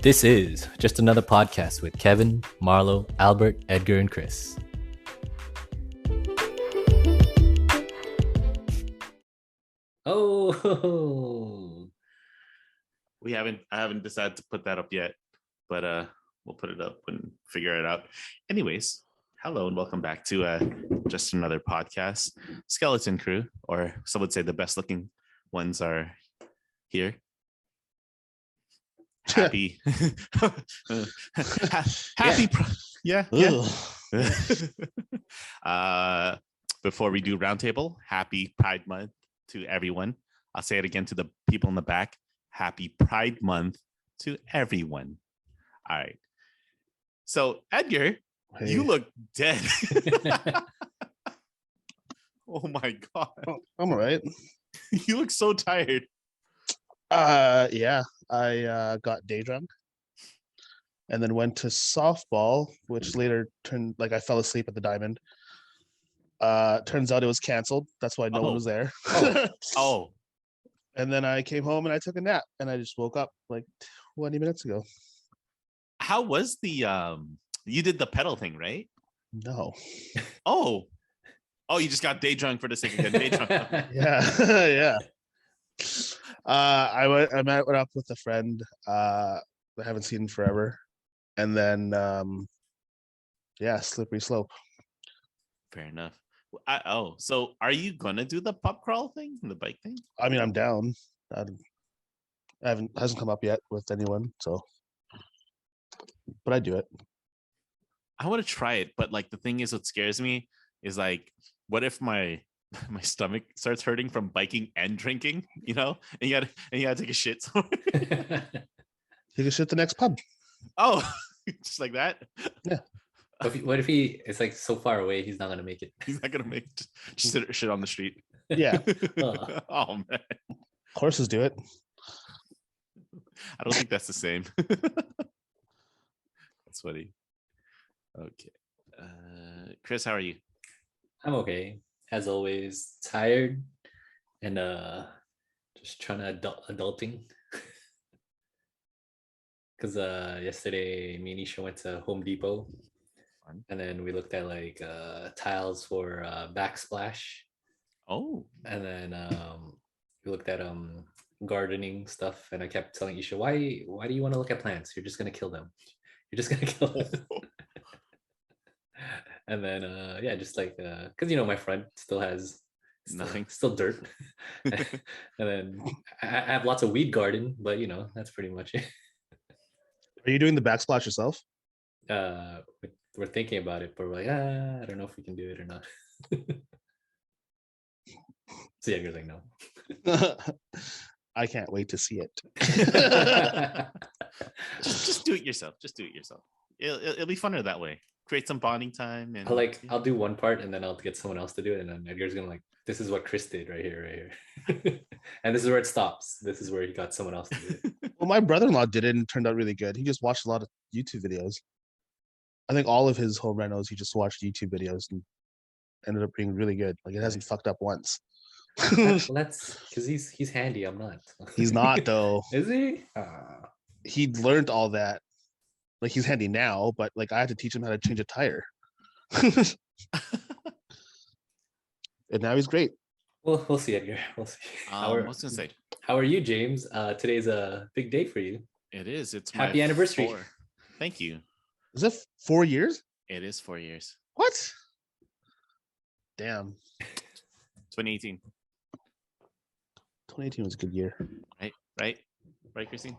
This is just another podcast with Kevin, Marlo, Albert, Edgar, and Chris. Oh, I haven't decided to put that up yet, but we'll put it up and figure it out. Anyways, hello and welcome back to just another podcast. Skeleton Crew, or some would say the best looking ones, are here. Happy yeah. Before we do roundtable, happy Pride Month to everyone. I'll say it again to the people in the back. Happy Pride Month to everyone. All right. So Edgar, Hey. you look dead. Oh my God. I'm all right. You look so tired. Yeah, I got day drunk and then went to softball, which later turned I fell asleep at the Diamond. Turns out it was canceled. That's why no one was there. Oh. And then I came home and I took a nap and I just woke up like 20 minutes ago. How was the you did the pedal thing, right? No. Oh, you just got day drunk for the sake of getting day drunk. Yeah. Yeah. I went up with a friend I haven't seen in forever. And then slippery slope. Fair enough. So are you gonna do the pub crawl thing, the bike thing? I mean, I'm down. Hasn't come up yet with anyone, so but I do it. I want to try it, but like the thing is, what scares me is like, what if my stomach starts hurting from biking and drinking? You know, and you gotta take a shit somewhere. Take a shit at the next pub. Oh, just like that. Yeah. What if he is like so far away he's not gonna make it? He's not gonna make just shit on the street. Yeah. Oh man. Horses do it. I don't think that's the same. That's funny. Okay. Chris, how are you? I'm okay. As always, tired and just trying to adulting. Because yesterday me and Isha went to Home Depot. And then we looked at like tiles for backsplash. Oh. And then we looked at gardening stuff. And I kept telling Isha, why do you want to look at plants? You're just gonna kill them. You're just gonna kill them. And then just like because my front still has nothing, still dirt. And then I have lots of weed garden, but that's pretty much it. Are you doing the backsplash yourself? We're thinking about it, but we're like, I don't know if we can do it or not. So yeah, you're like, no. I can't wait to see it. just do it yourself. Just do it yourself. It'll be funner that way. Create some bonding time. And I'll do one part and then I'll get someone else to do it, and then Edgar's gonna like, this is what Chris did right here. And this is where it stops. This is where he got someone else to do it. Well, my brother-in-law did it and it turned out really good. He just watched a lot of YouTube videos. I think all of his home renos, he just watched YouTube videos and ended up being really good. Like, it hasn't fucked up once. Well, that's because he's handy. I'm not. He's not though. Is he? He learned all that. Like, he's handy now, but like I had to teach him how to change a tire. And now he's great. Well, we'll see, Edgar. We'll see. I was gonna say, how are you, James? Today's a big day for you. It is. It's happy anniversary. 4. Thank you. Is it 4 years? It is 4 years. What? Damn. 2018. 2018 was a good year. Right, Christine?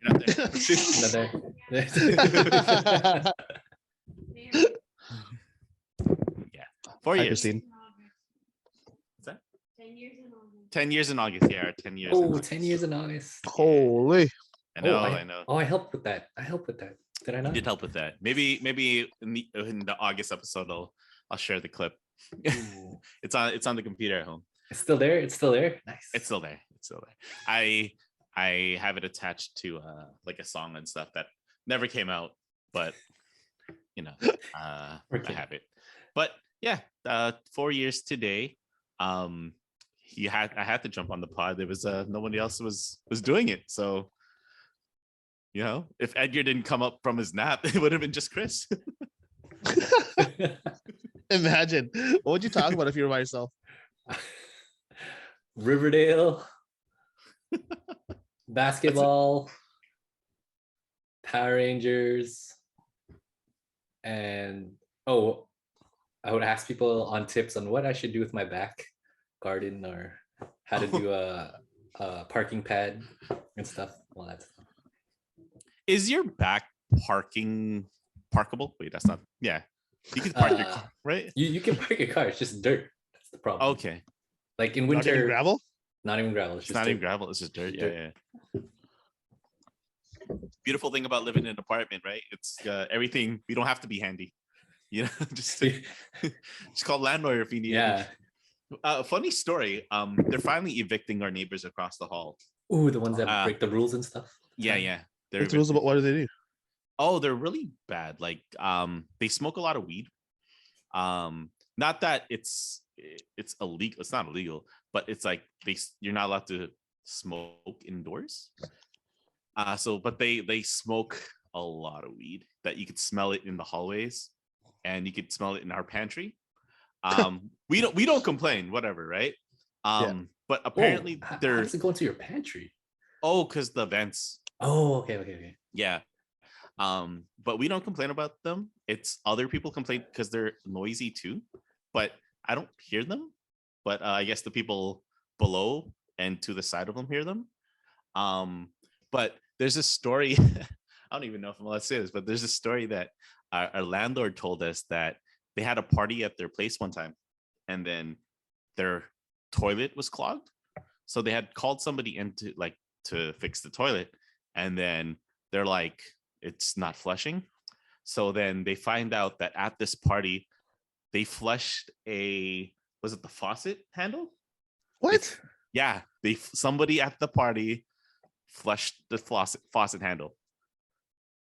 You're not there. Not there. Yeah. 4 years. Christine. What's that? 10 years in August. Yeah, 10 years. Oh, 10 years in August. Holy. I know. Oh, I helped with that. Did I not? You did help with that. Maybe in the August episode I'll share the clip. It's on the computer at home. It's still there. Nice. It's still there. I have it attached to like a song and stuff that never came out, but I have it. But yeah, 4 years today. I had to jump on the pod. There was nobody else was doing it, so You know, if Edgar didn't come up from his nap, it would have been just Chris. Imagine. What would you talk about if you were by yourself? Riverdale, basketball, Power Rangers, and I would ask people on tips on what I should do with my back garden or how to do a parking pad and stuff. All that stuff. Is your back parkable? Wait, that's not. Yeah, you can park your car, right? You can park your car. It's just dirt. That's the problem. Okay. Like in Not winter, even gravel? Not even gravel. It's not even gravel. It's just dirt. Dirt. Yeah. Beautiful thing about living in an apartment, right? It's everything. We don't have to be handy. You know, just call landlord if you need. Yeah. Funny story. They're finally evicting our neighbors across the hall. Ooh, the ones that break the rules and stuff. Yeah. What's the rules about what do they do? Oh, they're really bad. Like, they smoke a lot of weed. Not that it's illegal. It's not illegal, but it's like you're not allowed to smoke indoors. But they smoke a lot of weed that you could smell it in the hallways, and you could smell it in our pantry. We don't complain, whatever, right? But apparently how does it go into your pantry? Oh, because the vents. Oh, okay. Yeah. But we don't complain about them. It's other people complain because they're noisy too, but I don't hear them. But I guess the people below and to the side of them hear them. But there's a story. I don't even know if I'm allowed to say this, but there's a story that our landlord told us that they had a party at their place one time, and then their toilet was clogged. So they had called somebody in to fix the toilet, and then they're like, it's not flushing. So then they find out that at this party, they flushed was it the faucet handle? What? Somebody at the party flushed the faucet handle.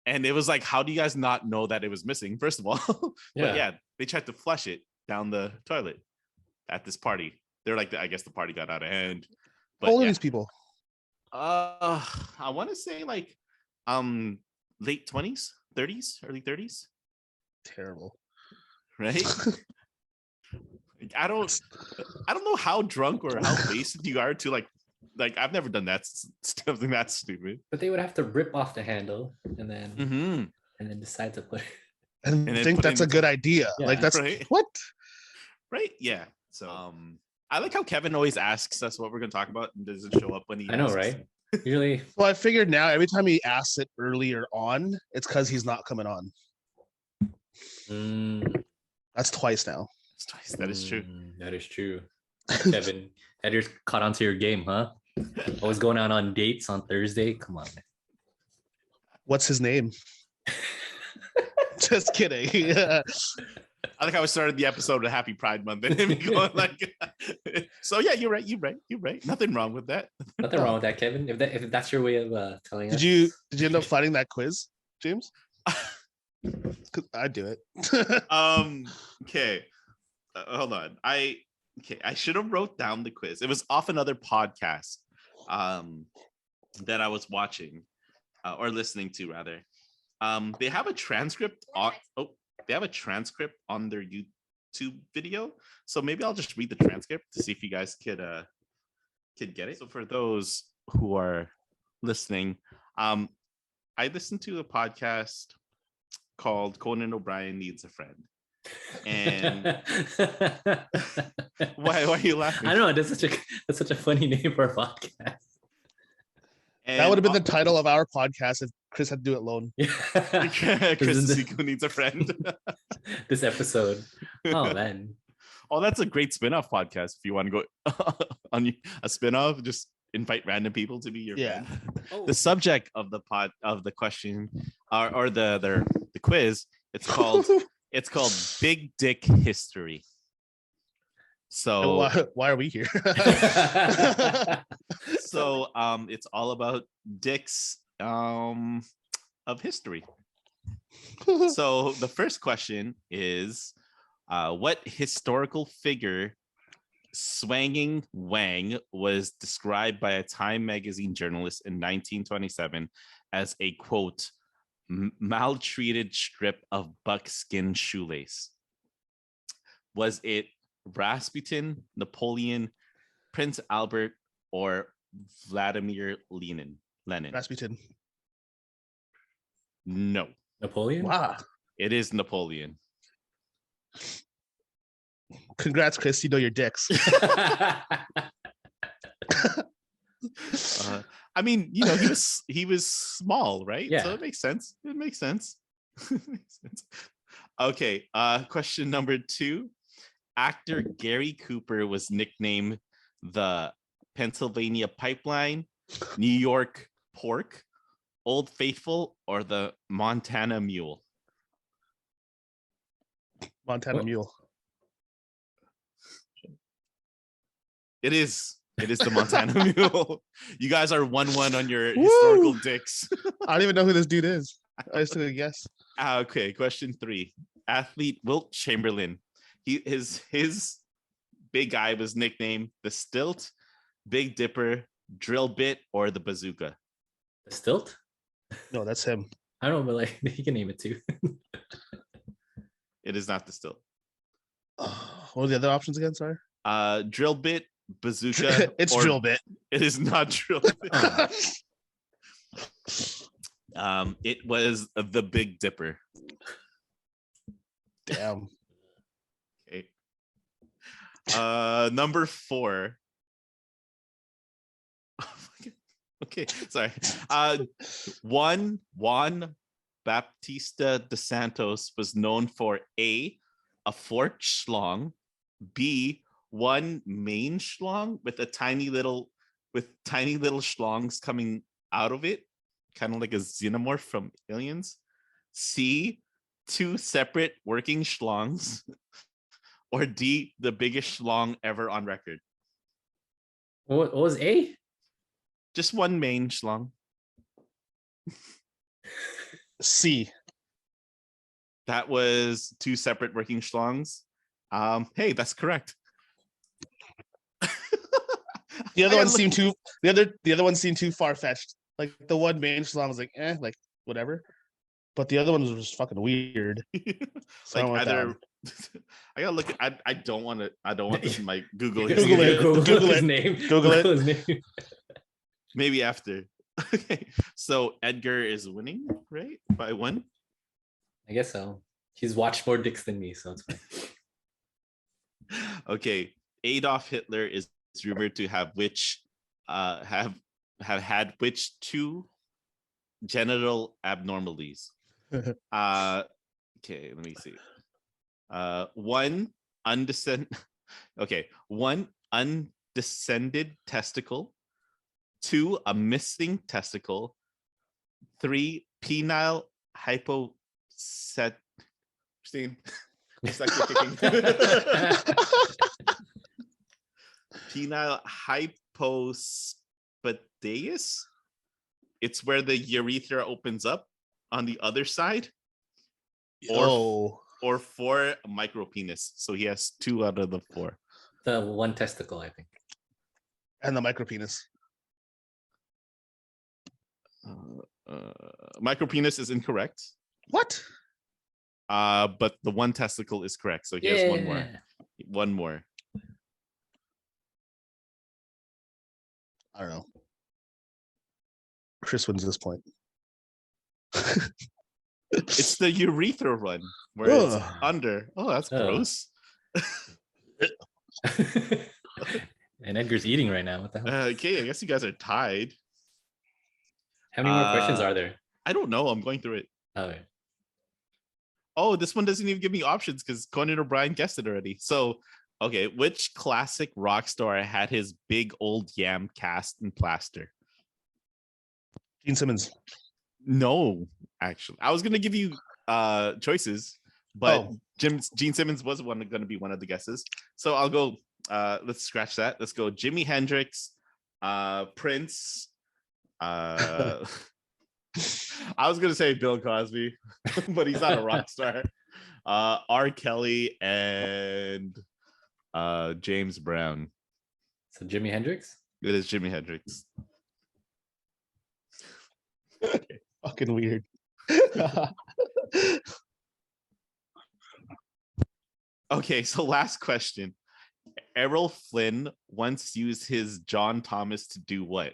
And it was like, how do you guys not know that it was missing? First of all, but yeah, they tried to flush it down the toilet at this party. They're like, I guess the party got out of hand. But how old are these people? I want to say like late 20s, 30s, early 30s. Terrible. Right? I don't know how drunk or how wasted you are to like I've never done that, something that stupid. But they would have to rip off the handle and then decide to put it. And think that's a good idea. Yeah. Like that's right? What? Right? Yeah. So I like how Kevin always asks us what we're gonna talk about and doesn't show up when he I know, right? Usually. Well, I figured now every time he asks it earlier on, it's because he's not coming on. That's twice now. It's twice. That is true. That is true. Kevin, Edgar's caught onto your game, huh? Always going out on dates on Thursday. Come on, man. What's his name? Just kidding. I like how I started the episode with Happy Pride Month and him going like, so yeah, you're right. Nothing wrong with that. Nothing wrong with that, Kevin. If that's your way of telling us. Did you end up finding that quiz, James? I'd do it. Okay. Hold on. I should have wrote down the quiz. It was off another podcast that I was watching or listening to rather. They have a transcript on their YouTube video. So maybe I'll just read the transcript to see if you guys could get it. So for those who are listening, I listened to a podcast called Conan O'Brien Needs a Friend. And why are you laughing? I don't know. That's such a funny name for a podcast. And that would have been the title of our podcast if Chris had to do it alone. Chris Zico Needs a Friend. This episode. Oh man. Oh, that's a great spin-off podcast. If you want to go on a spin-off, just invite random people to be your friend. Oh. The subject of the question or the quiz, it's called Big Dick History. So why are we here? So it's all about dicks of history. So the first question is what historical figure Swanging Wang was described by a Time magazine journalist in 1927 as a, quote, maltreated strip of buckskin shoelace. Was it Rasputin, Napoleon, Prince Albert, or Vladimir Lenin? Rasputin. No, Napoleon? Wow. it is Napoleon. Congrats, Chris. You know your dicks. I mean, he was small, right? Yeah. So it makes sense. It makes sense. It makes sense. Okay. Question number 2. Actor Gary Cooper was nicknamed the Pennsylvania Pipeline, New York Pork, Old Faithful, or the Montana Mule. Montana What? Mule. It is the Montana Mule. You guys are 1-1 on your historical Woo! dicks. I don't even know who this dude is. I just took a guess. Okay, question 3. Athlete Wilt Chamberlain. His big guy was nicknamed the Stilt, Big Dipper, Drill Bit, or the Bazooka. The stilt? No, that's him. I don't know, but like he can name it too. It is not the Stilt. What were the other options again? Sorry. Drill Bit, Bazooka. It's or- drill bit. It is not Drill Bit. It was the Big Dipper. Damn. Okay. Number 4. Okay, sorry. Juan Baptista de Santos was known for a forked schlong, B, one main schlong with tiny little schlongs coming out of it, kind of like a xenomorph from Aliens, C, 2 separate working schlongs, or D, the biggest schlong ever on record. What was A? Just one main schlong. C. That was 2 separate working schlongs. Hey, that's correct. The other I one gotta seemed too. The other one seemed too far fetched. Like the one main schlong was like, like whatever. But the other one was just fucking weird. So I like went either down. I gotta look at, I don't want this in my Google Google history. it. Google his it. name. Google it. his name. Maybe after. Okay, so Edgar is winning, right? By 1. I guess so. He's watched more dicks than me, so it's fine. Okay, Adolf Hitler is rumored to have had which 2 genital abnormalities? Okay, let me see. 1 undescended testicle, 2 a missing testicle, 3 penile hyposet. Christine, it's like you're kicking. Penile hypospadias. It's where the urethra opens up on the other side. Oh, Or 4 micropenis. So he has 2 out of the 4. The one testicle, I think. and the micropenis. Micropenis is incorrect. What? But the one testicle is correct. So he has 1 more. 1 more. I don't know. Chris wins this point. It's the urethra one where it's Ugh. under. Oh, that's Oh. gross. And Edgar's eating right now. What the hell? Okay, I guess you guys are tied. How many more questions are there? I don't know. I'm going through it. Okay. Oh, this one doesn't even give me options because Conan O'Brien guessed it already. So, okay, which classic rock star had his big old yam cast in plaster? Gene Simmons. No, actually, I was gonna give you choices, but Oh. Gene Simmons was going to be one of the guesses. So I'll go. Let's scratch that. Let's go. Jimi Hendrix, Prince. I was gonna say Bill Cosby, but he's not a rock star. R. Kelly and James Brown. So Jimi Hendrix. It is Jimi Hendrix. Fucking weird. Okay, so last question. Errol Flynn once used his John Thomas to do what?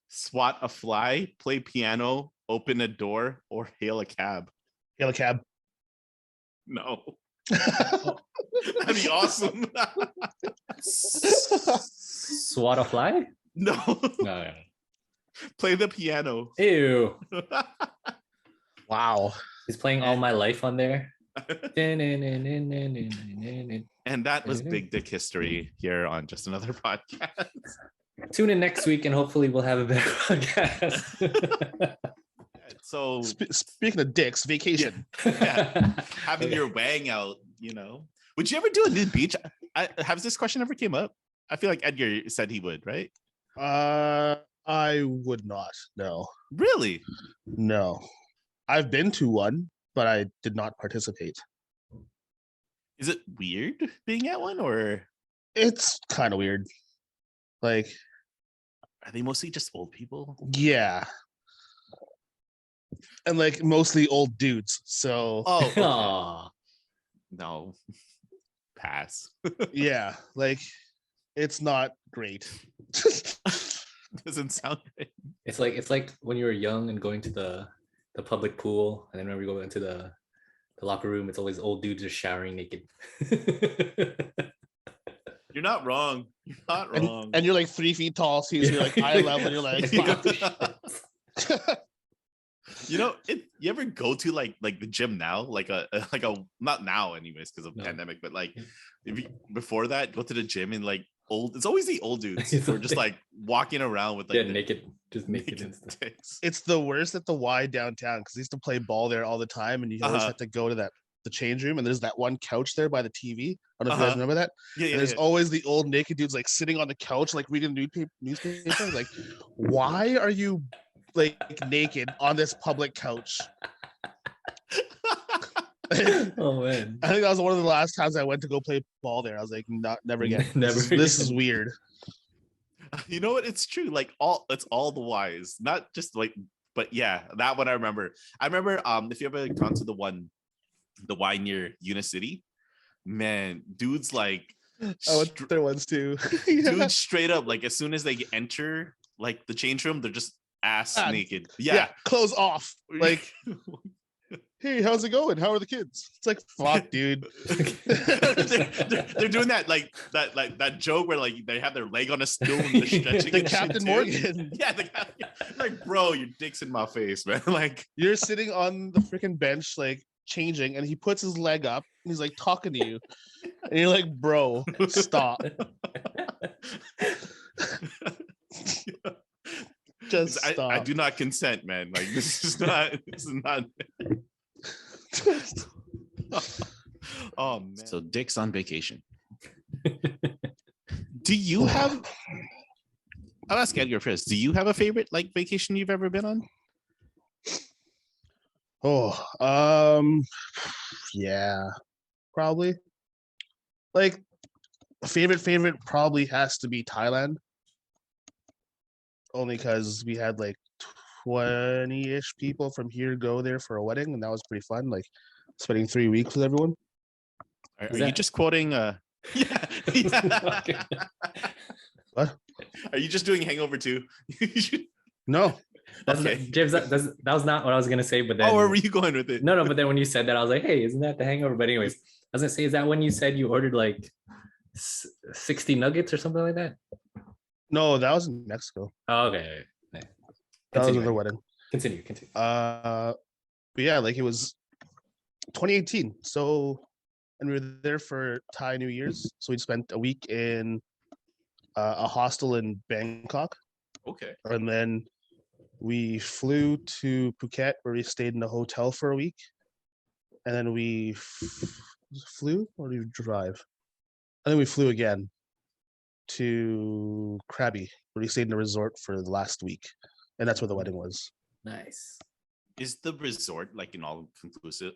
Swat a fly, play piano, open a door, or hail a cab? Hail a cab. No. That'd be awesome. Swat a fly? No. No. Play the piano. Ew. Wow. He's playing All My Life on there. And that was Big Dick history here on Just Another Podcast. Tune in next week and hopefully we'll have a better podcast. So Speaking of dicks, vacation. yeah, having your wang out, you know. Would you ever do a nude beach? Has this question ever came up? I feel like Edgar said he would, right? I would not. No. Really? No. I've been to one, but I did not participate. Is it weird being at one, or It's kind of weird. Like, are they mostly just old people? yeah. And like mostly old dudes. So Oh, okay. Aw. No. Pass. yeah, like it's not great. Doesn't sound great. It's like when you were young and going to the public pool, and then when we go into the locker room, it's always old dudes just showering naked. You're not wrong. You're not wrong. And you're like 3 feet tall, so you're like eye level. You're like, fuck. You know, you ever go to like the gym now, like a not now anyways because of No. pandemic, but like if you, before that, go to the gym and like it's always the old dudes who are just like walking around with like Yeah, their naked, just naked and stuff. dicks. It's the worst at the Y downtown because I used to play ball there all the time, and you always Uh-huh. have to go to the change room, and there's that one couch there by the TV. I don't know if you guys Uh-huh. remember that. Yeah, And there's always the old naked dudes like sitting on the couch, like reading newspaper. Like, why are you like naked on this public couch? Oh man. I think that was one of the last times I went to go play ball there. I was like, never again. Never This is again. weird. You know what? It's true. Like it's all the wise, not just like, but yeah, that one I remember. I remember if you ever gone to the Y near Unicity, man, dudes like I went there once too. Yeah. dudes straight up, like as soon as they enter like the change room, they're just ass Ah, naked. Yeah, Yeah. clothes off. Like, hey, how's it going? How are the kids? It's like, fuck, dude. they're doing that joke where like they have their leg on a stool and they're stretching. The and shit, Captain too. Morgan. Yeah, like bro, your dick's in my face, man. Like You're sitting on the freaking bench, like changing, and he puts his leg up and he's like talking to you. And you're like, bro, stop. Just stop. I do not consent, man. Like this is not. Oh man. So Dick's on vacation. Do you have? I'll ask Edgar first. Do you have a favorite like vacation you've ever been on? Yeah, probably. Like, favorite probably has to be Thailand. Only because we had like 20-ish people from here go there for a wedding, and that was pretty fun. Like spending 3 weeks with everyone. Are Is you that- just quoting? Yeah. What? Are you just doing Hangover 2? No, That's Okay. James, that was not what I was gonna say, but then Oh, where were you going with it? no, but then when you said that, I was like, hey, isn't that the Hangover? But anyways, I was gonna say, is that when you said you ordered like 60 nuggets or something like that? no, that was in Mexico. Oh, okay. That was Continue. at the wedding. Continue. But yeah, like it was 2018. So, and we were there for Thai New Year's. So we spent a week in a hostel in Bangkok, Okay. and then we flew to Phuket, where we stayed in a hotel for a week, and then we flew, or did we drive? And then we flew again to Krabi, where we stayed in a resort for the last week, and that's where the wedding was. Nice. Is the resort like an all inclusive?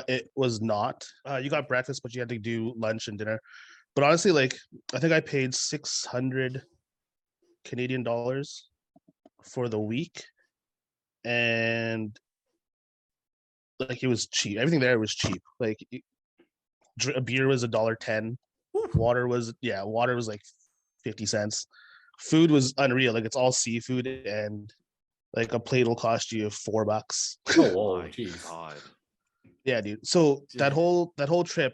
It was not. You got breakfast, but you had to do lunch and dinner. But honestly, like I think I paid 600 Canadian dollars for the week, and like it was cheap. Everything there was cheap. Like a beer was $1.10. Water was like 50 cents. Food was unreal. Like it's all seafood, and like a plate will cost you $4. Oh, whoa, My jeez. God. Yeah, dude. So that Dude. whole trip,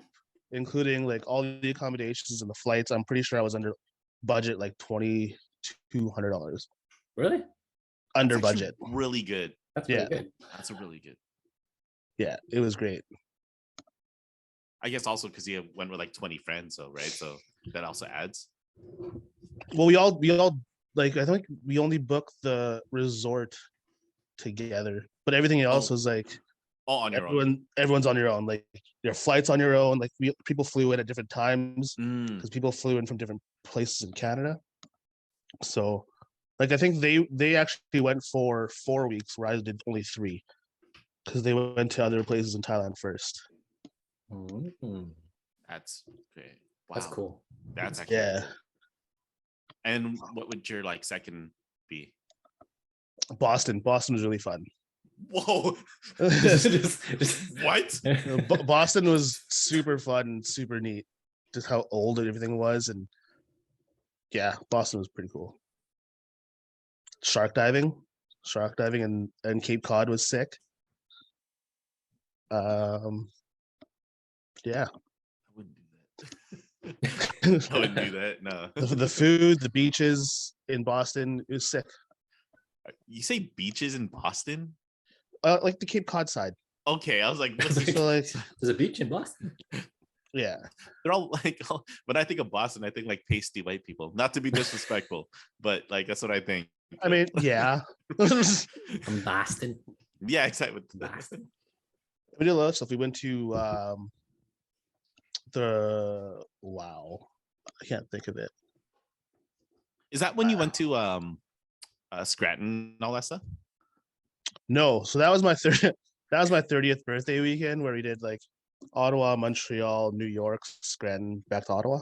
including like all the accommodations and the flights, I'm pretty sure I was under budget like $2,200. Really? Under That's actually budget. really good. That's Yeah. pretty good. That's a really good. Yeah, it was great. I guess also because you went with like 20 friends, so right, so that also adds. Well, we all like I think we only booked the resort together, but everything else Oh. was like All on your own. everyone's on your own. Like your flights on your own. Like people flew in at different times Mm. because people flew in from different places in Canada. So, like I think they actually went for 4 weeks, where I did only 3, because they went to other places in Thailand first. Mhm. That's great. Wow. That's cool. That's actually Yeah. cool. And what would your like second be? Boston was really fun. Whoa. Just- What? Boston was super fun, super neat. Just how old everything was, and yeah, Boston was pretty cool. Shark diving and Cape Cod was sick. Yeah. I wouldn't do that. I wouldn't do that. No. The food, the beaches in Boston, it was sick. You say beaches in Boston? Like the Cape Cod side. Okay, I was like, what's So like, There's a beach in Boston. yeah. they're all like, when I think of Boston, I think like pasty white people. Not to be disrespectful, but like that's what I think. I mean, yeah. From Boston. Yeah, exactly. Boston. We did a lot of stuff. We went to I can't think of it. Is that when you went to Scranton and all that stuff? No, so that was my 30th birthday weekend, where we did like Ottawa, Montreal, New York, Scranton, back to Ottawa.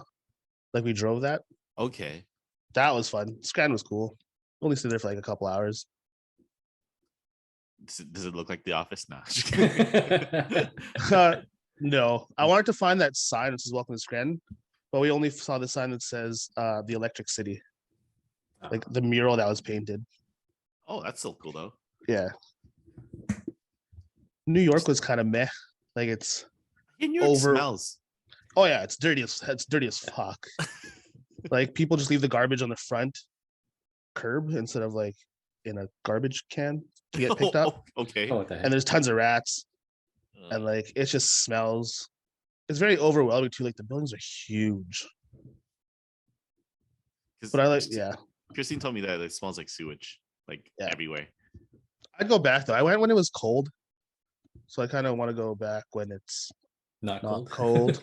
Like we drove that. Okay. That was fun. Scranton was cool. Only stayed there for like a couple hours. Does it look like The Office? No. No, I wanted to find that sign that says "Welcome to Scranton," but we only saw the sign that says "The Electric City," like the mural that was painted. Oh, that's still cool though. Yeah. New York was kind of meh. Like it's In New York smells. Oh yeah, it's dirty as fuck. Like people just leave the garbage on the front curb instead of like in a garbage can to get picked up. Okay. Oh, what the heck? And there's tons of rats, and like it just smells. It's very overwhelming too. Like the buildings are huge. But I like, yeah. Christine told me that it smells like sewage, like everywhere. I'd go back though. I went when it was cold, so I kind of want to go back when it's not cold,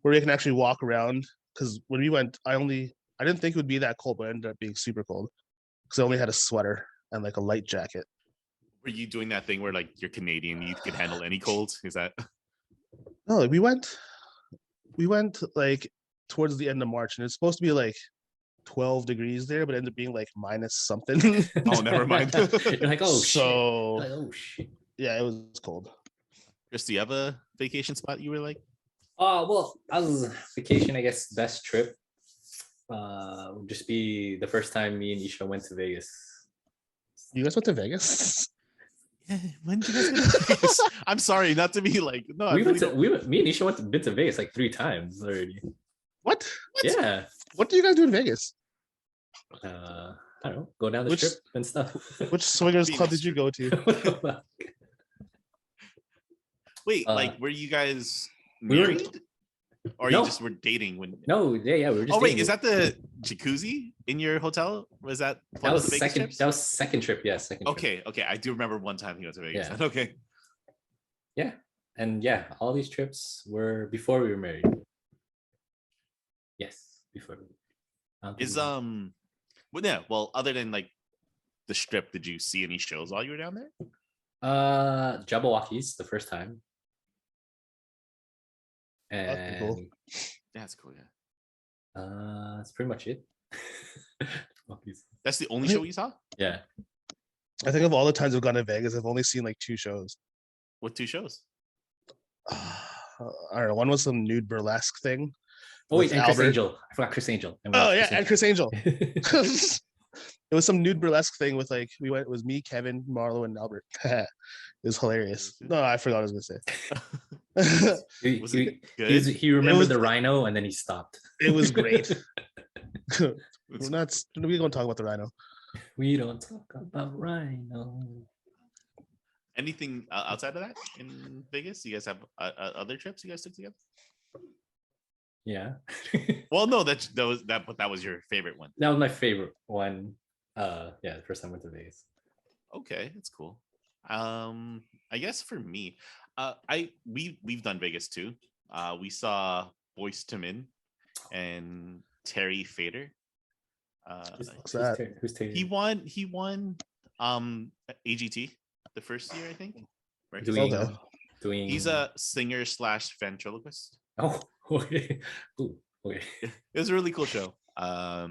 where you can actually walk around. Because when we went, I didn't think it would be that cold, but it ended up being super cold because I only had a sweater and like a light jacket. Were you doing that thing where like you're Canadian, you could handle any cold? Is that? No, like, we went like towards the end of March, and it's supposed to be like 12 degrees there, but it ended up being like minus something. Oh, never mind. You're like, oh shit. Like, oh shit. Yeah, it was cold. Chris, do you have a vacation spot you were like? Well, as vacation, I guess best trip would just be the first time me and Isha went to Vegas. You guys went to Vegas? Yeah, when did you guys go to Vegas? I'm sorry, not to be like, no. Me and Isha been to Vegas like 3 times already. What? Yeah. What do you guys do in Vegas? I don't know. Go down the strip and stuff. Which swingers club did you go to? Wait, like were you guys we married? Or No. you just were dating when? No, yeah, we were just. Oh wait, dating. is that the jacuzzi in your hotel? Was that one That of was the Vegas second. trips? That was second trip. Yeah, second. Trip. Okay. I do remember one time he went to Vegas. Yeah. Okay. Yeah, and yeah, all these trips were before we were married. Yes, before. Is well, yeah. Well, other than like the strip, did you see any shows while you were down there? Jabberwockies the first time. That's And cool. Yeah, that's cool. Yeah, That's pretty much it. Monkeys. that's the only show you saw. Yeah. I think of all the times I've gone to Vegas, I've only seen like 2 shows. What 2 shows? I don't know. One was some nude burlesque thing. Oh wait, with and Chris Albert. Angel. I forgot Chris Angel. And we Oh watched yeah, and Chris Angel. Angel. It was some nude burlesque thing with like we went. It was me, Kevin, Marlo, and Albert. It was hilarious. No, I forgot what I was gonna say. he, Was he, it good? he remembered was- the rhino and then he stopped. It was great. It's- We're not. We gonna talk about the rhino. We don't talk about rhino. Anything outside of that in Vegas? You guys have other trips you guys took together? Yeah. Well, no, that was your favorite one. That was my favorite one. Yeah, the first time I went to Vegas. Okay, that's cool. I guess for me, we've done Vegas too. We saw Boyz II Men and Terry Fader. What's that? Who's Taylor? He won AGT the first year, I think. Right? doing, Okay. doing. He's a singer / ventriloquist. Oh, okay. Ooh, okay. It was a really cool show. Yeah,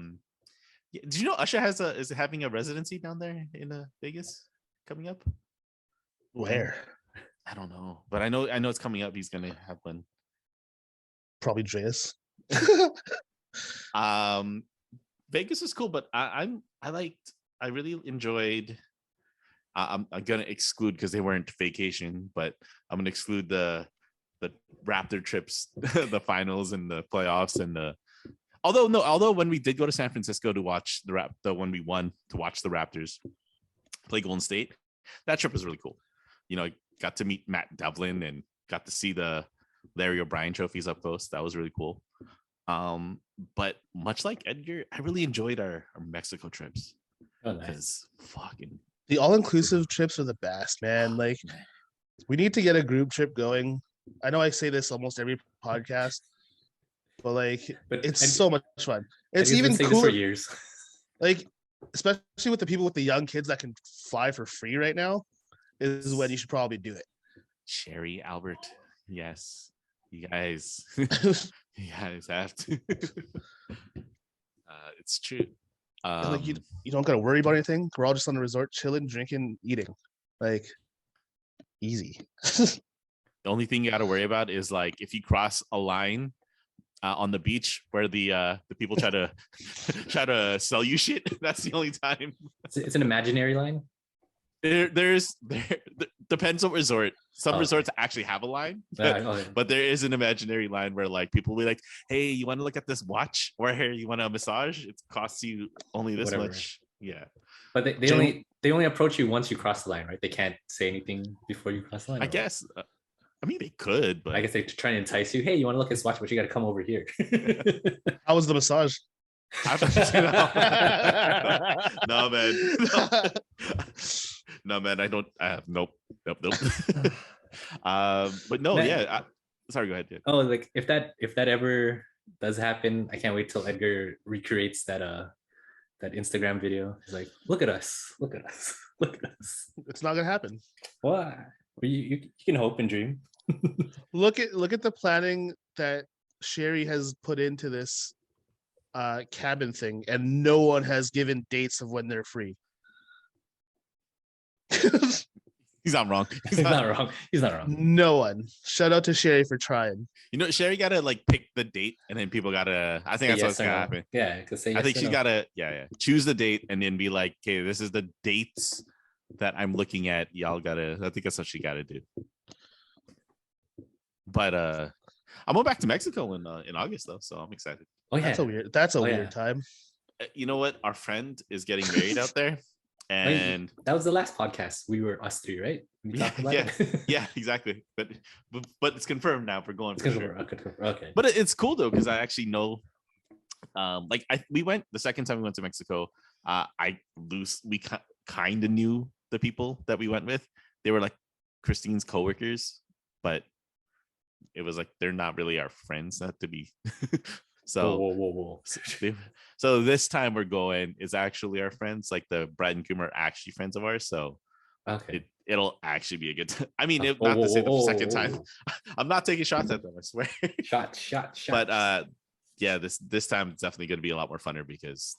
did you know Usher is having a residency down there in Vegas coming up? Where? I don't know, but I know it's coming up. He's gonna have one. Probably Dreas. Vegas is cool, but I really enjoyed. I'm gonna exclude because they weren't vacation, but I'm gonna exclude the Raptor trips, the finals and the playoffs and the. Although when we did go to San Francisco to watch the when we won to watch the Raptors play Golden State, that trip was really cool. You know, I got to meet Matt Devlin and got to see the Larry O'Brien trophies up close. That was really cool. But much like Edgar, I really enjoyed our Mexico trips Oh, nice. because fucking The all-inclusive trips are the best, man. Like, we need to get a group trip going. I know I say this almost every podcast, but like, But it's and- so much fun. It's Eddie's been even saying this for cooler, years. like, especially with the people with the young kids that can fly for free right now, is when you should probably do Sherry Albert. Yes, you guys, it. you guys have to. It's true. Like, you don't gotta worry about anything. We're all just on the resort, chilling, drinking, eating, like, easy. The only thing you got to worry about is like if you cross a line on the beach where the people try to try to sell you shit. That's the only time. It's an imaginary line. There depends on resort. Some Oh, resorts actually have a line, Okay. but there is an imaginary line where like people will be like, "Hey, you want to look at this watch?" Or "Hey, you want a massage? It costs you only this Whatever. much." Yeah. But they Jim- only approach you once you cross the line, right? They can't say anything before you cross the line. I or what? guess. I mean, they could, but I guess they're trying to entice you. Hey, you want to look at this watch, but you got to come over here. How was the massage? I've no man. No man, I don't. I have nope. But no, Man. yeah. Sorry, go ahead. Dude. Oh, like if that ever does happen, I can't wait till Edgar recreates that that Instagram video. He's like, look at us, look at us, look at us. It's not gonna happen. Why? Well, you can hope and dream. Look at the planning that Sherry has put into this cabin thing, and no one has given dates of when they're free. He's not wrong. He's not wrong. He's not wrong. No one. Shout out to Sherry for trying. You know, Sherry gotta like pick the date, and then people gotta. I think Say that's what's yes or gonna no. happen. Yeah, because say I yes think or she's no. gotta, yeah, choose the date, and then be like, okay, this is the dates that I'm looking at. Y'all gotta. I think that's what she gotta do. But I'm going back to Mexico in August though, so I'm excited. Oh yeah. That's a Oh, weird yeah. time. You know what? Our friend is getting married out there, and that was the last podcast. We were us three, right? We Yeah, talked about yeah. it. yeah, exactly. But it's confirmed now. We're going It's for good sure. Okay. But it's cool though because I actually know, we went the second time we went to Mexico. We kind of knew the people that we went with. They were like Christine's coworkers, but it was like they're not really our friends, not to be. So Whoa. so this time we're going is actually our friends. Like the Brad and Kumar are actually friends of ours. So Okay. it'll actually be a good time. I mean, Oh, not to say the oh, second oh, time. oh. I'm not taking shots at them, I swear. Shot. But yeah, this time it's definitely going to be a lot more funner because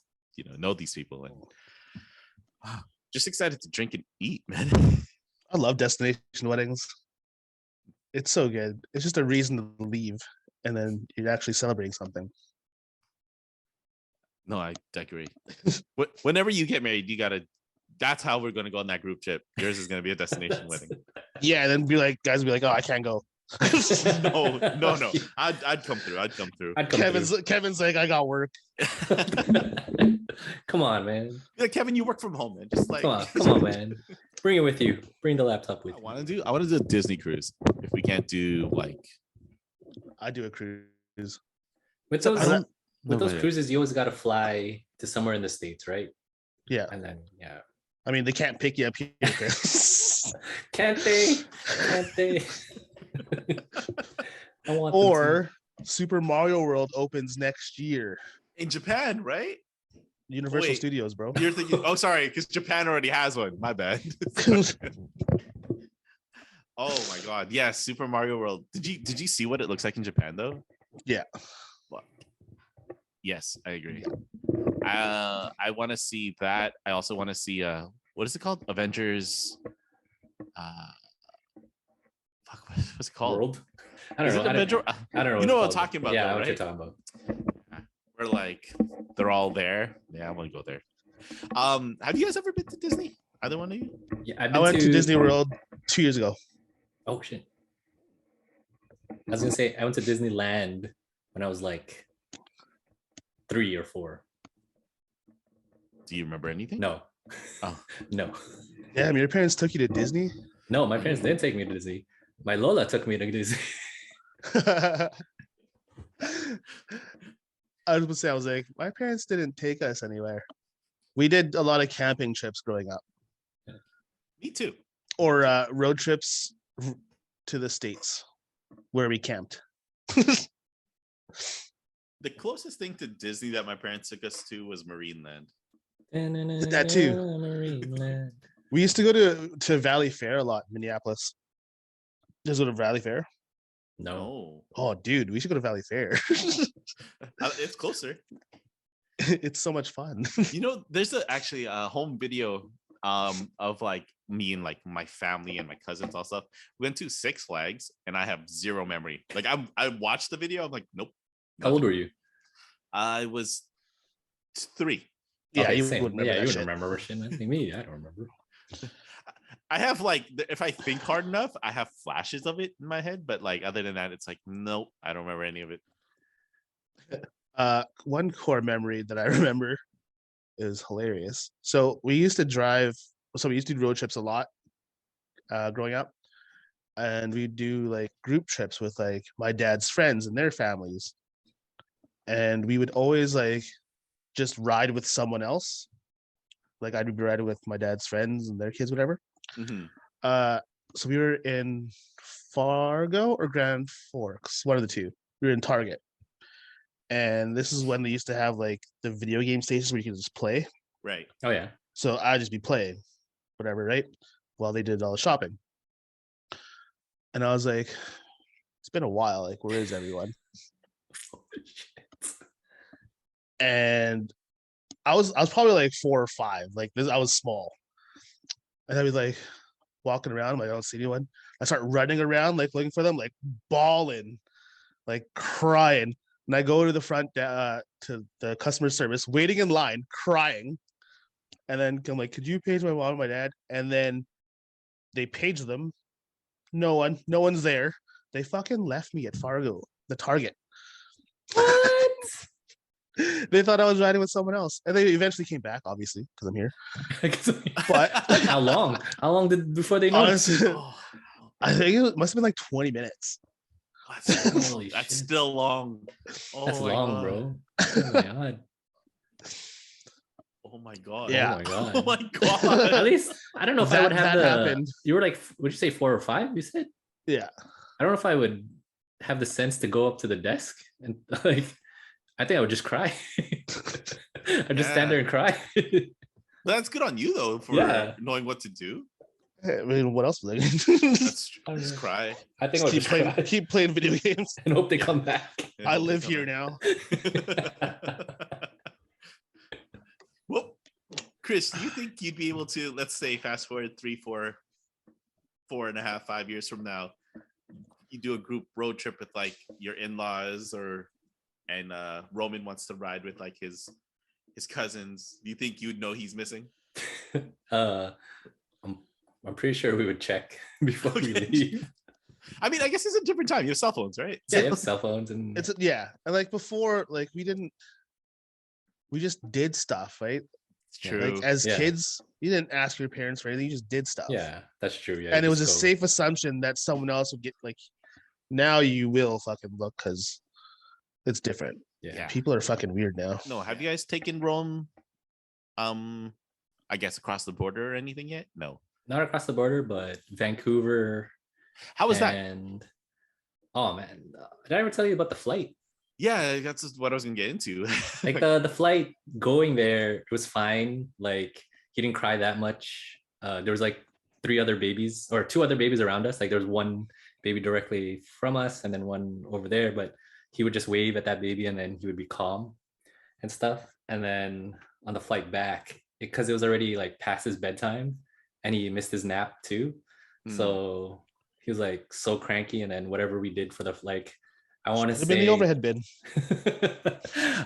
know these people and just excited to drink and eat, man. I love destination weddings. It's so good. It's just a reason to leave, and then you're actually celebrating something. No, I agree. Whenever you get married, you gotta. That's how we're gonna go on that group trip. Yours is gonna be a destination wedding. Yeah, and then guys be like, oh, I can't go. No. I'd come through. Kevin's like, I got work. Come on, man. Yeah, Kevin, you work from home, man. Just like Come on, man. Bring it with you. Bring the laptop with I you. want to do a Disney cruise. If we can't do like, I do a cruise. With those I don't- cruises, you always got to fly to somewhere in the States, right? Yeah. And then I mean, they can't pick you up here. can't they? Can't they? I want them to. Or Super Mario World opens next year. in Japan, right? Universal Wait. Studios, bro. You're thinking, oh, sorry, because Japan already has one. My bad. Oh my God, yes, Super Mario World. Did you see what it looks like in Japan though? Yeah. Well, yes, I agree. I want to see that. I also want to see what is it called? Avengers. Fuck, what's it called? World. I don't Is know. it Avenger? I don't know. You know what I'm it's called, talking but about, Yeah, though, I know what you're right? talking about. Where like they're all there. Yeah, I want to go there. Have you guys ever been to Disney? Either one of you? Yeah, I went to Disney World 2 years ago. Oh shit! I was gonna say I went to Disneyland when I was like 3 or 4. Do you remember anything? No. Oh. No. Damn, your parents took you to Disney? No, my parents didn't take me to Disney. My Lola took me to Disney. I was like, my parents didn't take us anywhere. We did a lot of camping trips growing up, Me too. or road trips to the States where we camped. The closest thing to Disney that my parents took us to was Marineland. That too. We used to go to Valley Fair a lot in Minneapolis. Just go to Valley Fair. No. No, Oh, dude, we should go to Valley Fair. it's closer. It's so much fun. There's actually a home video of like me and like my family and my cousins all stuff. We went to Six Flags and I have zero memory. Like I watched the video. I'm like, nope. How old were you? I was 3. Yeah, Okay, you same. wouldn't remember Yeah, that you shit. wouldn't remember shit. Man. Me, I don't remember. I have like, if I think hard enough, I have flashes of it in my head. But like, other than that, it's like, nope, I don't remember any of it. One core memory that I remember is hilarious. So we used to do road trips a lot growing up, and we do like group trips with like my dad's friends and their families, and we would always like just ride with someone else. Like I'd be riding with my dad's friends and their kids, whatever. Mhm. So we were in Fargo or Grand Forks, one of the two. We were in Target. And this is when they used to have like the video game stations where you can just play. Right. Oh yeah. So I'd just be playing, whatever, right? While they did all the shopping. And I was like, it's been a while. Like, where is everyone? And I was probably like 4 or 5. Like this, I was small. And I'd be like walking around, I'm like, I don't see anyone. I start running around, like looking for them, like bawling, like crying. And I go to the front to the customer service, waiting in line, crying. And then I'm like, could you page my mom and my dad? And then they page them. No one's there. They fucking left me at Fargo, the Target. What? They thought I was riding with someone else. And they eventually came back, obviously, because I'm here. But how long? How long before they noticed? honestly, Oh, I think must have been like 20 minutes. Holy that's shit. still long. Oh That's my long, God. bro. Oh my god. Oh my God. Yeah. Oh my god. Oh my At God. least I don't know if I would have That the. happened. You were like, would you say 4 or 5? You said. Yeah. I don't know if I would have the sense to go up to the desk and like. I think I would just cry. I'd just stand there and cry. That's good on you though for Yeah. knowing what to do. I mean, what else was I gonna do? That's just cry. I think Just I'll keep just playing, cry keep playing video games. and hope they Yeah. come back. And I hope they live come here back. now. Well, Chris, do you think you'd be able to, let's say, fast forward 3, 4, 4.5, 5 years from now, you do a group road trip with like your in-laws, and Roman wants to ride with like his cousins. Do you think you'd know he's missing? uh, I'm pretty sure we would check before we Okay. leave. I mean, I guess it's a different time. You have cell phones, right? Yeah, you have cell phones and It's yeah, and like before, like we just did stuff, right? It's true. Like as Yeah. kids, you didn't ask your parents for anything; you just did stuff. yeah, that's true. Yeah, and it you was a just go- safe assumption that someone else would get like. Now you will fucking look because it's different. Yeah. People are fucking weird now. No, have you guys taken Rome? I guess across the border or anything yet? No. Not across the border, but Vancouver. How was that? And oh man, did I ever tell you about the flight? Yeah, that's just what I was gonna get into. Like the flight going there, it was fine. Like he didn't cry that much. There was like 2 other babies around us. Like there was one baby directly from us and then one over there, but he would just wave at that baby and then he would be calm and stuff. And then on the flight back, because it was already like past his bedtime and he missed his nap too, so he was like so cranky. And then whatever we did for the like, I want to It'd been say the overhead bin.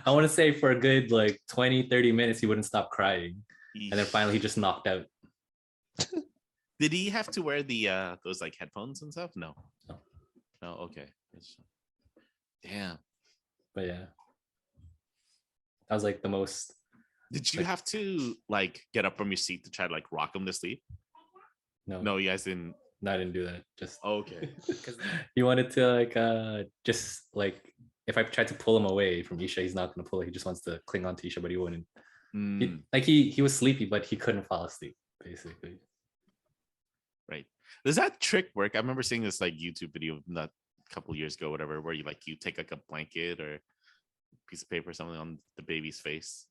I want to say for a good like 20-30 minutes he wouldn't stop crying, Eesh. and then finally he just knocked out. Did he have to wear the those like headphones and stuff? No. No. No, okay. Damn. But yeah, that was like the most. Did you Like- have to like get up from your seat to try to like rock him to sleep? No, you guys didn't. No, I didn't do that. Just Okay. he wanted to like just like if I tried to pull him away from Isha, he's not gonna pull it. He just wants to cling on to Isha, but he wouldn't. Mm, He was sleepy, but he couldn't fall asleep, basically. right. Does that trick work? I remember seeing this like YouTube video not a couple years ago, whatever, where you take like a blanket or a piece of paper or something on the baby's face.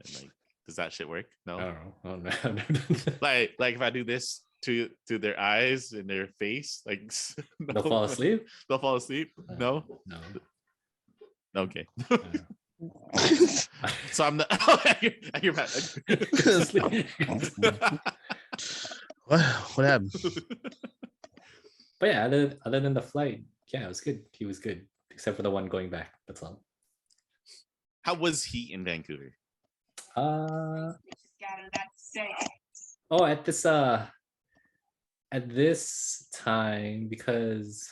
And like, does that shit work? No. I don't know. I've never done that. Like if I do this to their eyes and their face, like no, They'll fall asleep. They'll fall asleep. No. No. Okay. no. So I'm the. You're mad. What happened? But yeah, other than the flight, yeah, it was good. He was good, except for the one going back. That's all. How was he in Vancouver? Oh, at this time, because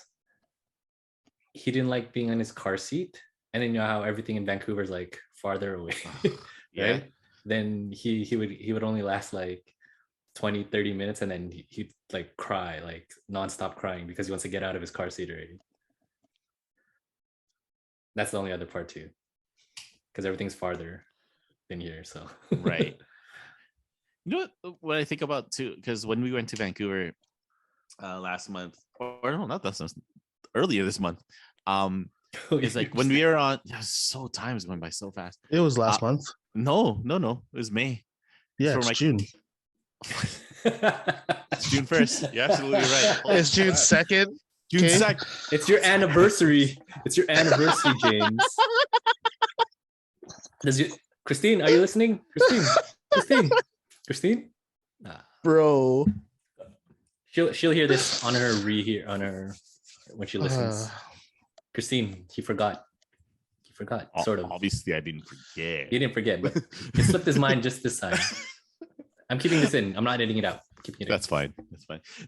he didn't like being in his car seat, and then you know how everything in Vancouver is like farther away, Yeah. right? Then he would only last like 20-30 minutes, and then he'd like cry, like nonstop crying because he wants to get out of his car seat already. That's the only other part too, because everything's farther than here. So Right. You know what I think about too, because when we went to Vancouver last month, or no, not last month, earlier this month, it's like when we were on. So time is going by so fast. It was last month. No, it was May. Yeah, for it's my- June. It's June 1st. You're absolutely right. It's June 2nd. June Okay. 2nd. It's your anniversary. It's your anniversary, James. Christine, are you listening? Christine? Nah. Bro. She'll hear this on her when she listens. Christine, he forgot. Sort of. Obviously, I didn't forget. He didn't forget, but it slipped his mind just this time. I'm keeping this in. I'm not editing it out. I'm keeping it in. That's fine.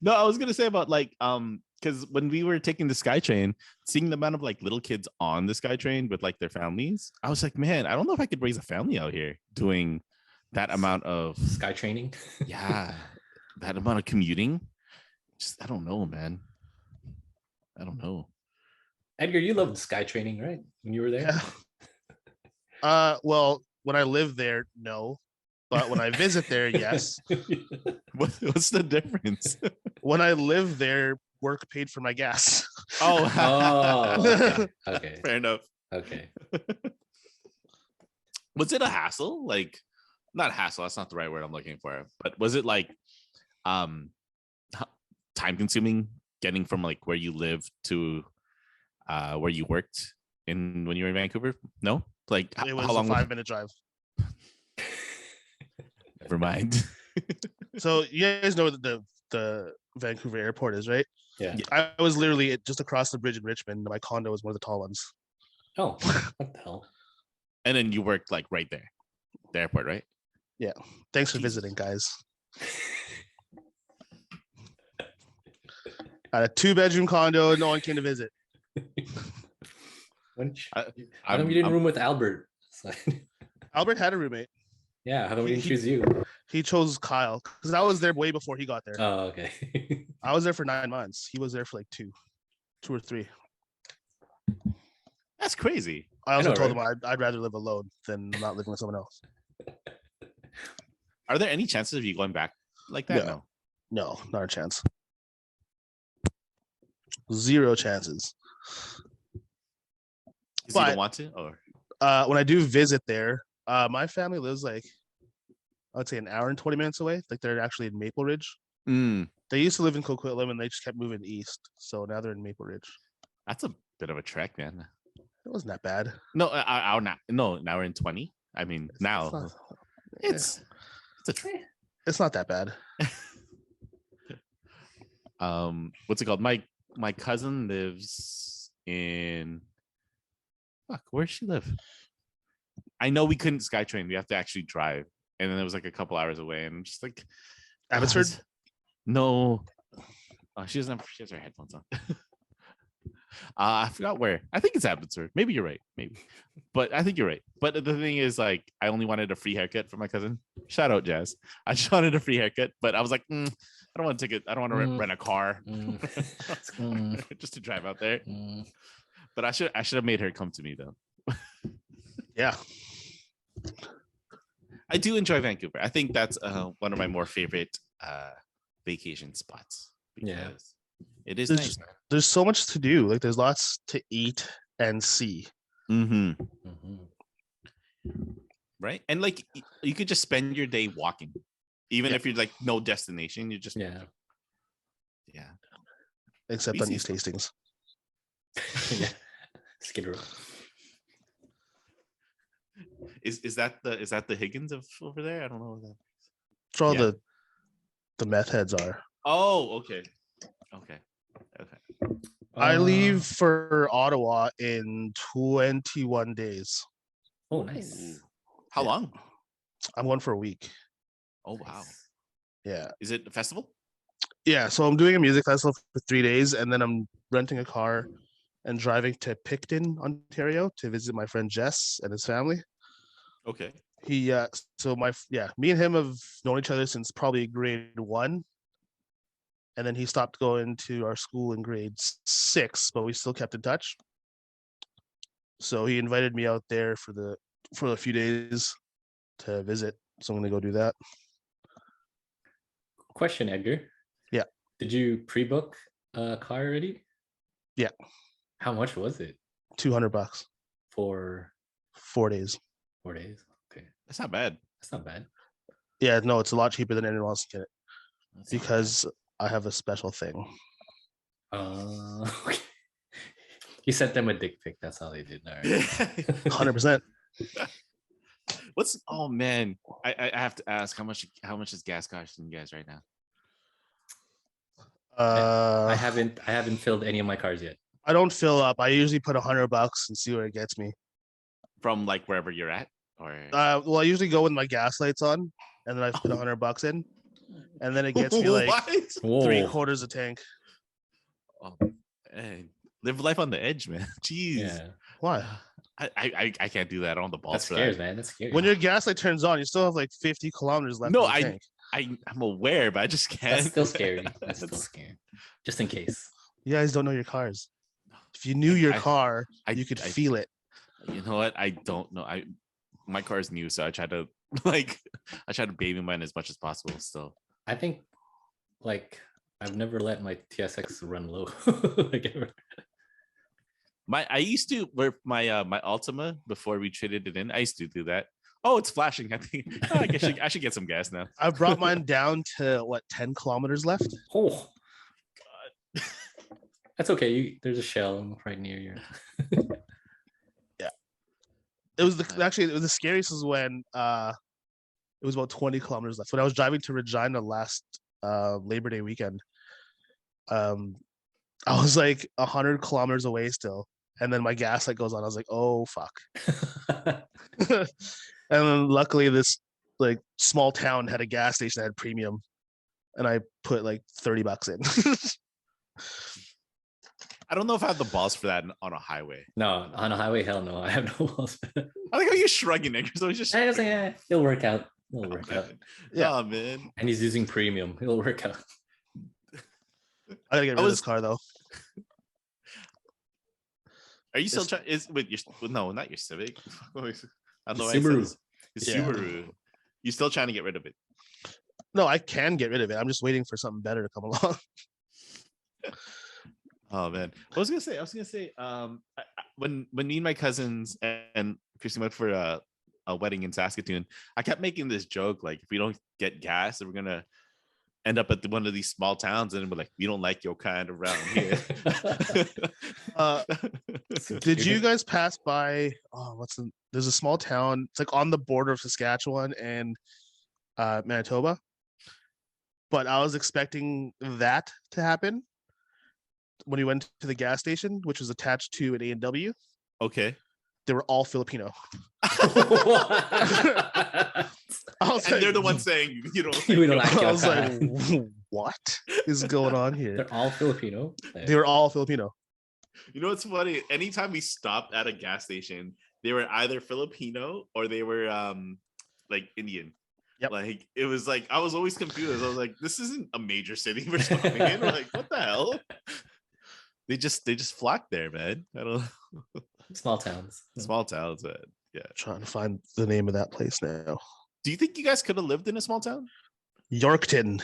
No, I was gonna say about like because when we were taking the SkyTrain, seeing the amount of like little kids on the SkyTrain with like their families, I was like, man, I don't know if I could raise a family out here doing that amount of Sky training. yeah, that amount of commuting. Just I don't know, man. I don't know. Edgar, you loved sky training, right? When you were there. Yeah. Well, when I live there, no. But when I visit there, yes. What's the difference? When I live there, work paid for my gas. Oh, Oh, okay. fair enough. Okay. Was it a hassle? Like, not hassle. That's not the right word I'm looking for. But was it like, time consuming getting from like where you live to where you worked when you were in Vancouver? No, like It was how long? a 5-minute drive. Never mind. So you guys know that the Vancouver airport is, right? Yeah. I was literally just across the bridge in Richmond. My condo was one of the tall ones. Oh, what the hell? And then you worked like right there, the airport, right? Thanks for Jesus. visiting, guys. I had a 2-bedroom condo. No one came to visit. How come you didn't room with Albert? Albert had a roommate. Yeah, how come we didn't He- choose you? He chose Kyle because I was there way before he got there. Oh, okay. I was there for 9 months. He was there for like 2 or 3. That's crazy. I also know, told right? him I'd rather live alone than not living with someone else. Are there any chances of you going back like that? No. No, not a chance. 0 chances. Because you But- don't want to, or When I do visit there, my family lives like, I would say an hour and 20 minutes away. Like they're actually in Maple Ridge. They used to live in Coquitlam and they just kept moving east. So now they're in Maple Ridge. that's a bit of a trek, man. It wasn't that bad. No, now we're in 20. I mean, now It's it's a trek. it's not that bad. What's it called? My cousin lives in where does she live? I know we couldn't SkyTrain. We have to actually drive, and then it was like a couple hours away, and I'm just like Abbotsford? No, she has her headphones on. I forgot where. I think it's Abbotsford. Maybe you're right. Maybe, but I think you're right. But the thing is, like, I only wanted a free haircut for my cousin. Shout out, Jazz. I just wanted a free haircut, but I was like, I don't want to take it. I don't want to rent a car just to drive out there. But I should have made her come to me though. Yeah. I do enjoy Vancouver. I think that's one of my more favorite vacation spots. Yeah. Because it is There's nice, man. There's so much to do. Like there's lots to eat and see. Mm-hmm. Mm-hmm. Right, and like you could just spend your day walking, even if you're like no destination. You just Yeah. Except We on see East Hastings. Yeah. Skid Row. Is that the Higgins of over there? I don't know what that. That's where all Yeah. the meth heads are. Oh, okay. I leave for Ottawa in 21 days. Oh, nice. How Yeah. long? I'm going for a week. Oh wow. Yeah. Is it a festival? Yeah. So I'm doing a music festival for 3 days and then I'm renting a car and driving to Picton, Ontario to visit my friend Jess and his family. Okay. Me and him have known each other since probably grade 1. And then he stopped going to our school in grade 6, but we still kept in touch. So he invited me out there for a few days to visit. So I'm gonna go do that. Question, Edgar. Yeah. Did you pre-book a car already? Yeah. How much was it $200 for 4 days. 4 days? Okay, That's not bad. that's not bad. Yeah, no, it's a lot cheaper than anyone else can get it That's not because I have a special thing. Okay. You sent them a dick pic. That's how they did. All right. bad. 100%. Oh man, I have to ask how much is gas costing you guys right now? I haven't filled any of my cars yet. I don't fill up. I usually put $100 and see where it gets me. From like wherever you're at, or Well, I usually go with my gas lights on, and then I put $100 in, and then it gets me like What? 3/4 a tank. Oh, man. Live life on the edge, man. Jeez. Yeah, Why? I can't do that. I don't have the balls that's for scary, that. man. That's scary. When your gas light turns on, you still have like 50 kilometers left. No, in the tank. I'm aware, but I just can't. That's still scary. That's still scary. Just in case. You guys don't know your cars. If you knew your I- car, I- you could I- feel it. You know what? I don't know. My car is new, so I try to baby mine as much as possible. Still, I think, like, I've never let my TSX run low. Like, ever. I used to work my my Altima before we traded it in. I used to do that. Oh, it's flashing. I think I guess I should get some gas now. I brought mine down to 10 kilometers left. Oh, That's okay. There's a shell right near you. It was the scariest was when it was about 20 kilometers left. When I was driving to Regina last Labor Day weekend, I was like 100 kilometers away still. And then my gas light goes on. I was like, oh fuck. And then luckily this like small town had a gas station that had premium. And I put like $30 in. I don't know if I have the balls for that on a highway. No, on a highway, hell no. I have no balls. I think how you're shrugging it. So it's just I was like, yeah, it'll work out. It'll oh, work out. man. Yeah. Oh, man. And he's using premium. It'll work out. I gotta get rid of this car though. Are you still trying? No, not your Civic. I don't know. Subaru. Subaru. You still trying to get rid of it? No, I can get rid of it. I'm just waiting for something better to come along. Oh man, I was gonna say, when me and my cousins and Christy went for a wedding in Saskatoon, I kept making this joke like, if we don't get gas, then we're gonna end up at one of these small towns, and we're like, we don't like your kind around here. Did you guys pass by? There's a small town. It's like on the border of Saskatchewan and Manitoba. But I was expecting that to happen when we went to the gas station, which was attached to an A&W. Okay. They were all Filipino. And they're the ones saying, you know, we don't like I was like, what is going on here? They're all Filipino. They were all Filipino. You know what's funny? Anytime we stopped at a gas station, they were either Filipino or they were like Indian. Yep. Like it was like I was always confused. I was like, this isn't a major city we're stopping in. Like, what the hell? They just flocked there, man. I don't Small towns. Small towns, man. Yeah. Trying to find the name of that place now. Do you think you guys could have lived in a small town? Yorkton.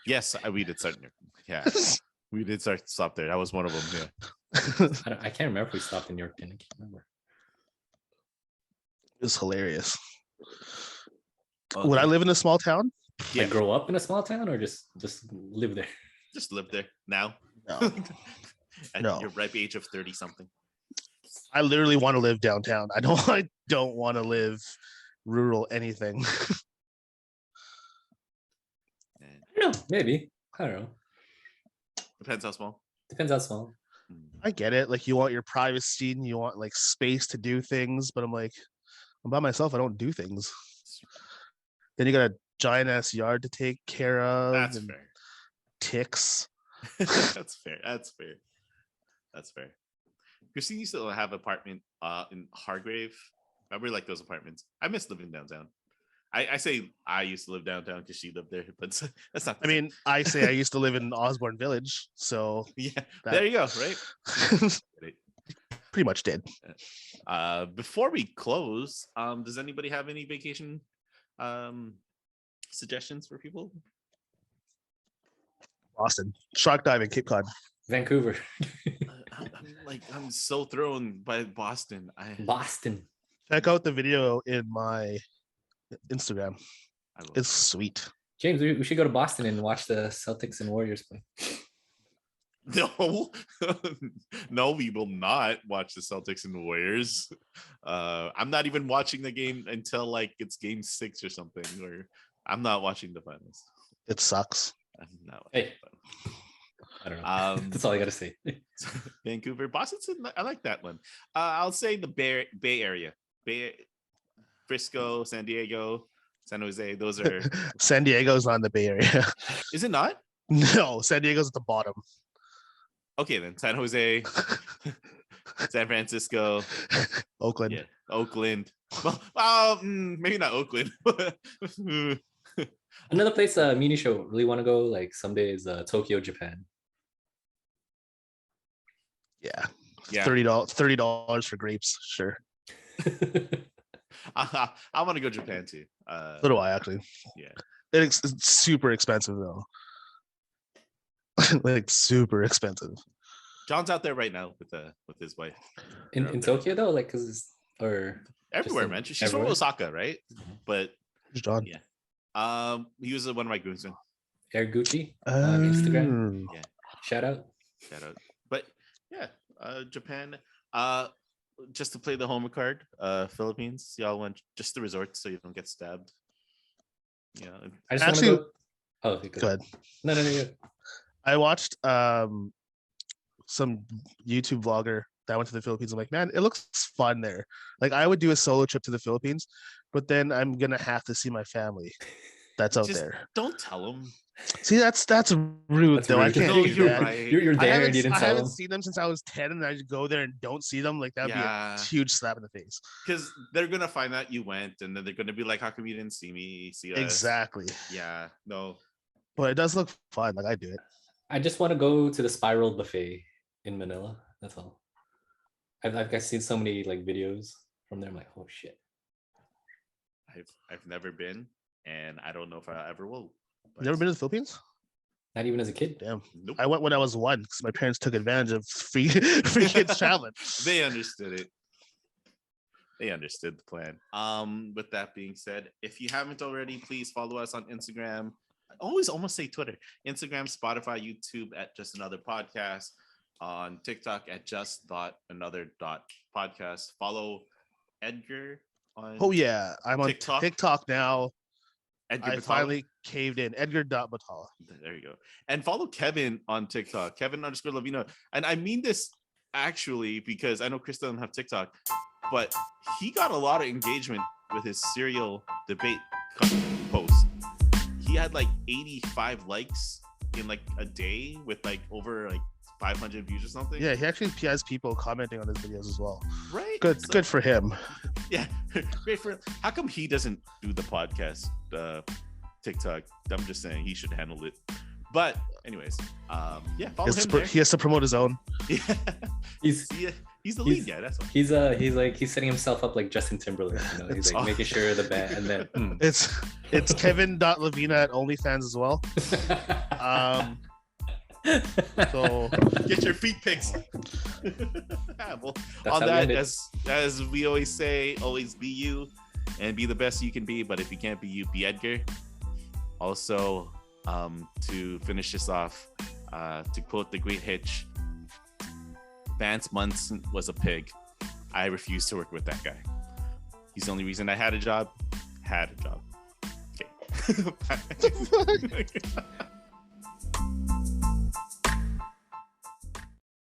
Yes, we did start. Yeah, we did stop there. That was one of them. Yeah. I can't remember if we stopped in Yorkton. I can't remember. It was hilarious. Okay. Would I live in a small town? Yeah. Like grow up in a small town or just live there? Just live there now. No. At No. your ripe age of 30 something. I literally want to live downtown. I don't want to live rural anything. I don't know. Maybe. I don't know. Depends how small. Depends how small. I get it. Like you want your privacy and you want like space to do things, but I'm like, I'm by myself. I don't do things. Then you got a giant ass yard to take care of. That's and fair. Ticks. That's fair. That's fair. Christine used to have an apartment in Hargrave. Remember like those apartments? I miss living downtown. I say I used to live downtown because she lived there, but that's not. I mean, I say I used to live in Osborne Village, so yeah, there you go. Right. pretty much did. Before we close, does anybody have any vacation suggestions for people? Boston, shark diving, Cape Cod, Vancouver. I'm so thrown by Boston. Boston. Check out the video in my Instagram. It's sweet. James, we should go to Boston and watch the Celtics and Warriors play. No, no, we will not watch the Celtics and the Warriors. I'm not even watching the game until like it's game 6 or something, or I'm not watching the finals. It sucks. I'm not. Hey. I don't know. That's all I gotta say. Vancouver, Boston. I like that one. I'll say the Bay Area, Frisco, San Diego, San Jose. Those are. San Diego's not in the Bay Area. Is it not? No, San Diego's at the bottom. Okay, then San Jose, San Francisco, Oakland. Yeah, Oakland. Well, maybe not Oakland. Another place Mini Show really want to go like someday is Tokyo, Japan. Yeah. Yeah. $30 for grapes. Sure. I want to go Japan too. So do I actually. Yeah. It's super expensive though. Like super expensive. John's out there right now with his wife. In Tokyo though, like or everywhere, man. She's everywhere? from Osaka, right? But Who's John? yeah. He was one of my groomsmen. Air Gucci on Instagram. Oh. Yeah. Shout out. Shout out. But yeah, Japan. Just to play the home card, Philippines. Y'all went just the resort so you don't get stabbed. Yeah. I just Actually, want to go. Oh, okay, Go ahead. No. I watched some YouTube vlogger that went to the Philippines. I'm like, man, it looks fun there. Like I would do a solo trip to the Philippines, but then I'm gonna have to see my family that's out Just there. don't tell them. See, that's rude That's though. I rude. can't No, do you're that. right. You're I there haven't, and you didn't I tell haven't them. seen them since I was 10, and I just go there and don't see them. Like that would be Yeah. a huge slap in the face. Because they're gonna find out you went, and then they're gonna be like, "How come you didn't see us?" Exactly. Yeah. No. But it does look fun. Like I do it. I just want to go to the Spiral Buffet in Manila. That's all. I've seen so many like videos from there. I'm like, oh shit. I've never been, and I don't know if I ever will. You never been to the Philippines? Not even as a kid. Damn. Nope. I went when I was 1 because my parents took advantage of free kids traveling. They understood it. They understood the plan. With that being said, if you haven't already, please follow us on Instagram. I almost say Twitter, Instagram, Spotify, YouTube at Just Another Podcast, on TikTok at just.another.podcast. Follow Edgar on Oh yeah, I'm on TikTok? TikTok now. Edgar I Batala. finally caved in. Edgar.Batala. There you go. And follow Kevin on TikTok, Kevin_Lavina. And I mean this actually because I know Chris doesn't have TikTok, but he got a lot of engagement with his serial debate post. He had like 85 likes in like a day with like over like 500 views or something. Yeah, he actually has people commenting on his videos as well. Right. Good, So- good for him. Yeah. Great for him. How come he doesn't do the podcast TikTok? I'm just saying he should handle it. But anyways, yeah, follow him there. He has to promote his own. Yeah. He's He's the lead guy. That's why. he's setting himself up like Justin Timberlake. You know, he's like making sure the band and then. It's Kevin.Lavina at OnlyFans as well. So Get your feet pics. Yeah, well, That's on how we that, end it. as we always say, always be you and be the best you can be. But if you can't be you, be Edgar. Also, to finish this off, to quote the great Hitch, Vance Munson was a pig. I refuse to work with that guy. He's the only reason I had a job. Okay. Bye.